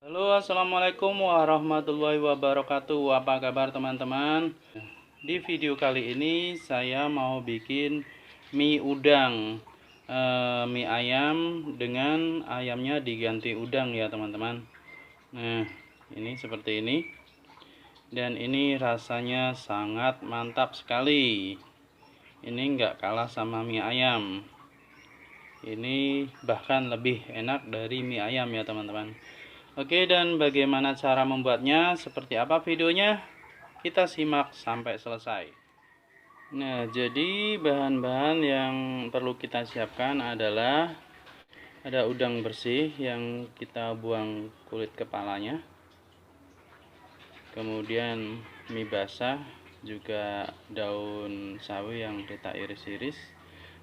Halo, assalamualaikum warahmatullahi wabarakatuh. Apa kabar teman-teman? Di video kali ini saya mau bikin mie udang, mie ayam dengan ayamnya diganti udang ya teman-teman. Nah, ini seperti ini. Dan ini rasanya sangat mantap sekali. Ini enggak kalah sama mie ayam. Ini bahkan lebih enak dari mie ayam ya teman-teman. Oke, dan bagaimana cara membuatnya, seperti apa videonya, kita simak sampai selesai. Nah, jadi bahan-bahan yang perlu kita siapkan adalah ada udang bersih yang kita buang kulit kepalanya, kemudian mie basah, juga daun sawi yang kita iris-iris.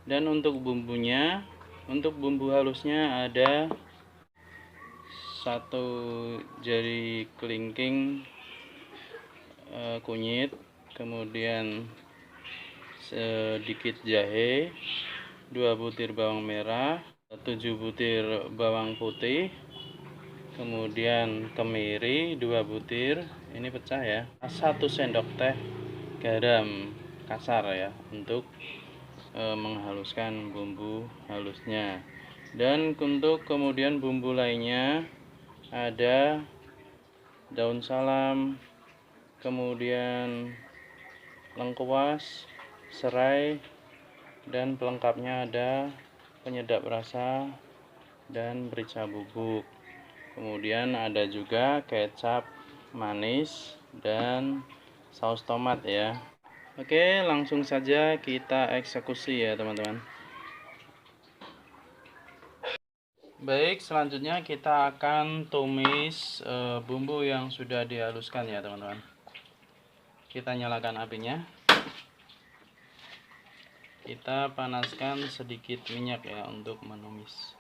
Dan untuk bumbunya, untuk bumbu halusnya ada 1 jari kelingking kunyit, kemudian sedikit jahe, 2 butir bawang merah, 7 butir bawang putih, kemudian kemiri 2 butir, ini pecah ya, 1 sendok teh garam kasar ya, untuk menghaluskan bumbu halusnya. Dan untuk kemudian bumbu lainnya ada daun salam, kemudian lengkuas, serai, dan pelengkapnya ada penyedap rasa dan merica bubuk. Kemudian ada juga kecap manis dan saus tomat ya. Oke, langsung saja kita eksekusi ya teman-teman. Baik, selanjutnya kita akan tumis bumbu yang sudah dihaluskan ya teman-teman. Kita nyalakan apinya. Kita panaskan sedikit minyak ya untuk menumis.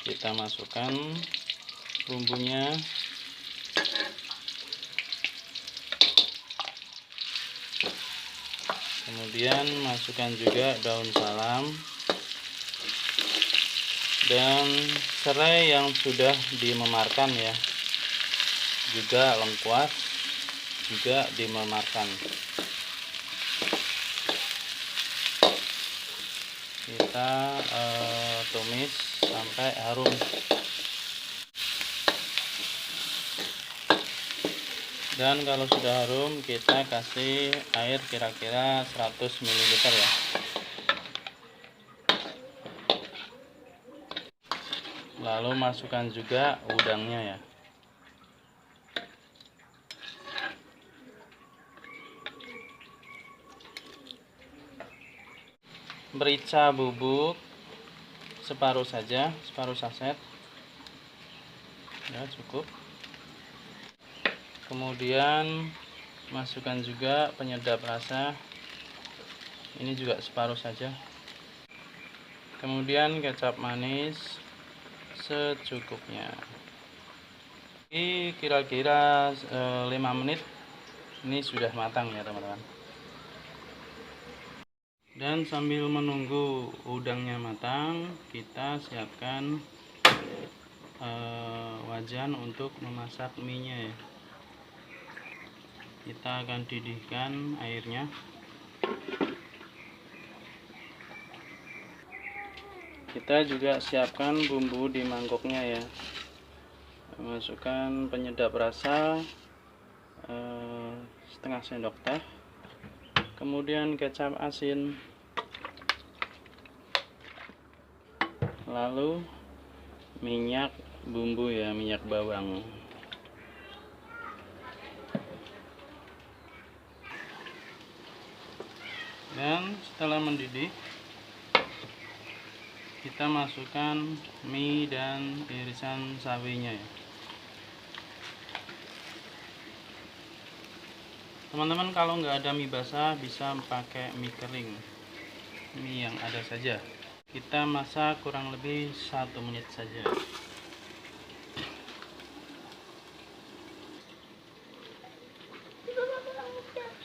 Kita masukkan bumbunya. Kemudian masukkan juga daun salam dan serai yang sudah dimemarkan ya, juga lengkuas juga dimemarkan. Kita tumis sampai harum. Dan kalau sudah harum, kita kasih air kira-kira 100 ml ya. Lalu masukkan juga udangnya ya. Merica bubuk separuh saja, separuh saset ya, cukup. Kemudian masukkan juga penyedap rasa, ini juga separuh saja. Kemudian kecap manis secukupnya. Ini kira-kira 5 menit ini sudah matang ya teman-teman. Dan sambil menunggu udangnya matang, kita siapkan wajan untuk memasak mie-nya ya. Kita akan didihkan airnya. Kita juga siapkan bumbu di mangkoknya ya. Masukkan penyedap rasa setengah sendok teh, kemudian kecap asin, lalu minyak bumbu ya, minyak bawang. Dan setelah mendidih, kita masukkan mie dan irisan sawinya ya. Teman-teman, kalau nggak ada mie basah bisa pakai mie kering, mie yang ada saja. Kita masak kurang lebih 1 menit saja.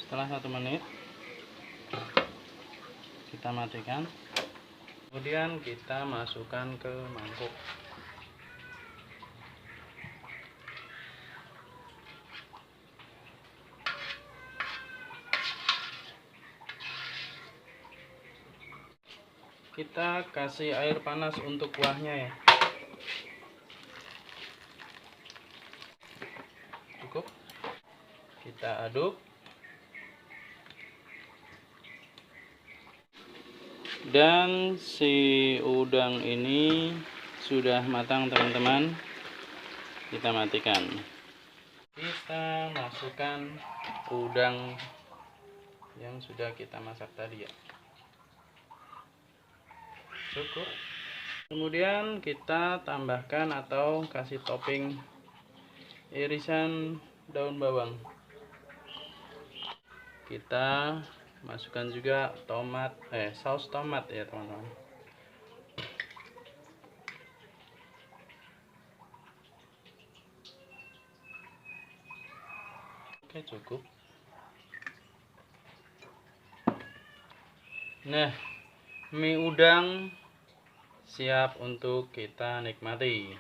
Setelah 1 menit, kita matikan. Kemudian kita masukkan ke mangkuk. Kita kasih air panas untuk kuahnya ya. Cukup. Kita aduk. Dan si udang ini sudah matang teman-teman. Kita matikan. Kita masukkan udang yang sudah kita masak tadi ya. Cukup. Kemudian kita tambahkan atau kasih topping irisan daun bawang. Kita masukkan juga saus tomat ya teman-teman. Oke, cukup. Nah, mie udang siap untuk kita nikmati.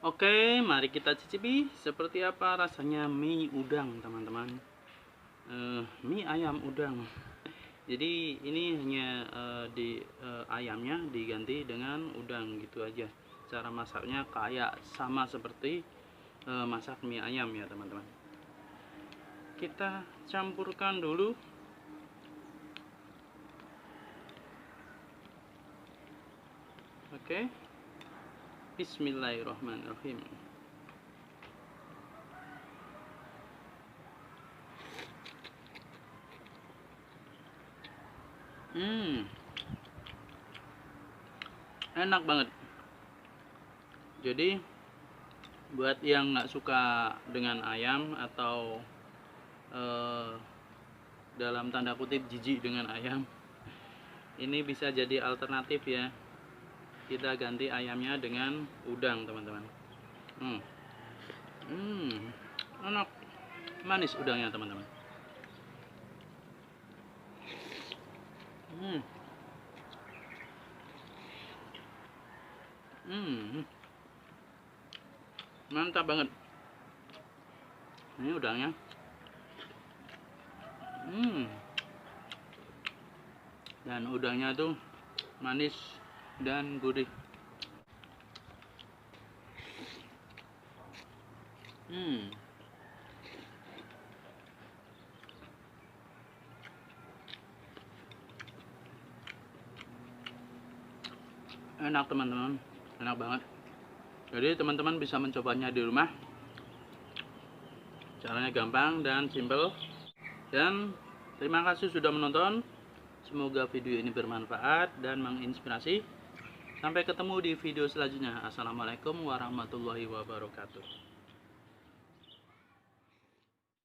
Oke, mari kita cicipi seperti apa rasanya mie udang teman-teman. Mie ayam udang. Jadi ini hanya ayamnya diganti dengan udang gitu aja. Cara masaknya kayak sama seperti masak mie ayam ya teman-teman. Kita campurkan dulu. Oke. Bismillahirrahmanirrahim. Enak banget. Jadi buat yang nggak suka dengan ayam atau dalam tanda kutip jijik dengan ayam, ini bisa jadi alternatif ya. Kita ganti ayamnya dengan udang teman-teman. Enak, manis udangnya teman-teman. Mantap banget. Ini udangnya. Dan udangnya tuh manis dan gurih. Enak teman-teman, enak banget. Jadi teman-teman bisa mencobanya di rumah. Caranya gampang dan simple. Dan terima kasih sudah menonton. Semoga video ini bermanfaat dan menginspirasi. Sampai ketemu di video selanjutnya. Assalamualaikum warahmatullahi wabarakatuh.